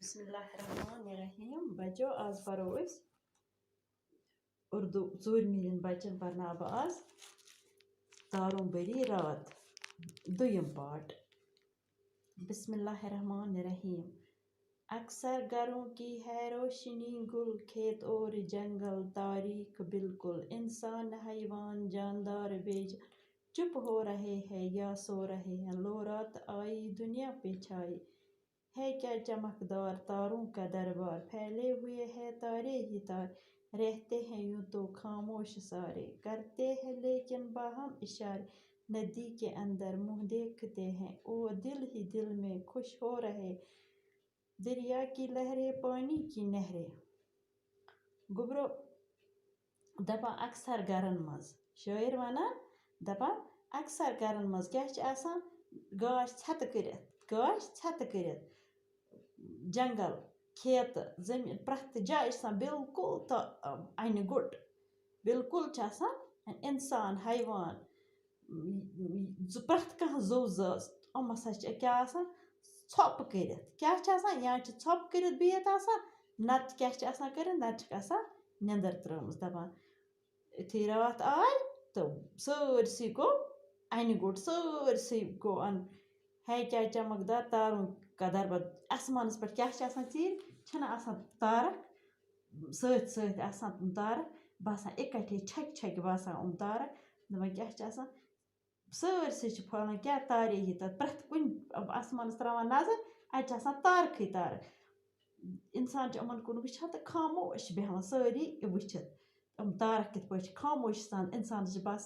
बिस्मिल्लाहिर्रहमानिर्रहीम। बच्चों आज पढ़ो उर्दू ज़ूरमीन बच्चन पढ़ना बह आज तारों बरी रात दुयम पार्ट। बिस्मिल्लाहिर्रहमानिर्रहीम। अक्सर घरों की है रोशनी, गुल खेत और जंगल तारीख बिल्कुल, इंसान हैवान जानदार बेजान चुप हो रहे हैं या सो रहे हैं। लो रात आई दुनिया पे छाई है क्या चमकदार तारों का दरबार, फैले हुए हैं तारे ही तार, रहते हैं यूं तो खामोश सारे, करते हैं लेकिन बाहम इशारे, नदी के अंदर मुंह देखते हैं ओ दिल ही दिल में खुश हो रहे, दरिया की लहरें पानी की नहरें। गुबरो दपा अक्सर घरन मज शायर वनान दपा अक्सर घरन मज क्या गाश छत करित जंगल खेत जमीन प्रत जाय बिल्कुल तो अन गुट बिल्कुल इंसान हैवान प्रत कह जू जज यम हसा क्या छप करित क्या या छप करित बिहत नत क्या करित नत निंदर त्रमस दपान युथी रात आय तो सरसी गो अन गुट सरसी गो अन है क्या चमकदार तारों का दरबार। आसमानस पे क्या तीर तारक सत तारक बसान इकट्ठे छक बसान तारक दपान क्या सरसी फहलान क्या तारे ही तक प्रत कुन आसमानस त्रावान नजर अत तारक तारक। इंसान यमन कुन वुचान तो खामोश बेहवान सारी वुचित तारक कित पे खामोश सान इंसान बस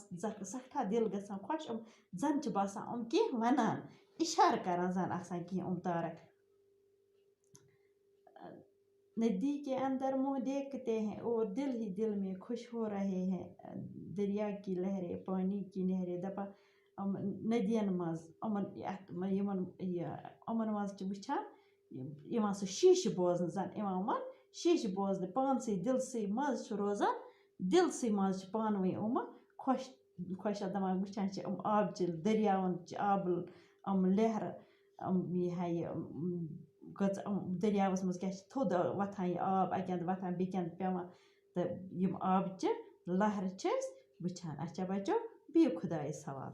सठा दिल गसान खुश जन बसान कह वनान इशार करान जन कह तारक। नदी के अंदर मुंह देखते हैं और दिल ही दिल में खुश हो रहे हैं, दरिया की लहरें पानी की नहरें दपा नदियन मज अमन मज वुचान सह शीश बोजन जन शीश बोजन पानसी दिलसी मज रोजान दिलसी मज पान वन खुश खुश दपान वुचान आबचि दरियावन आब लहर यह दरियावस मज क्या थोद वथान आब अक वथान बेकंद पेवान तो यम आबचि लहर वुचान। अच्छा बच्चों बिहु खुदायस हवाल।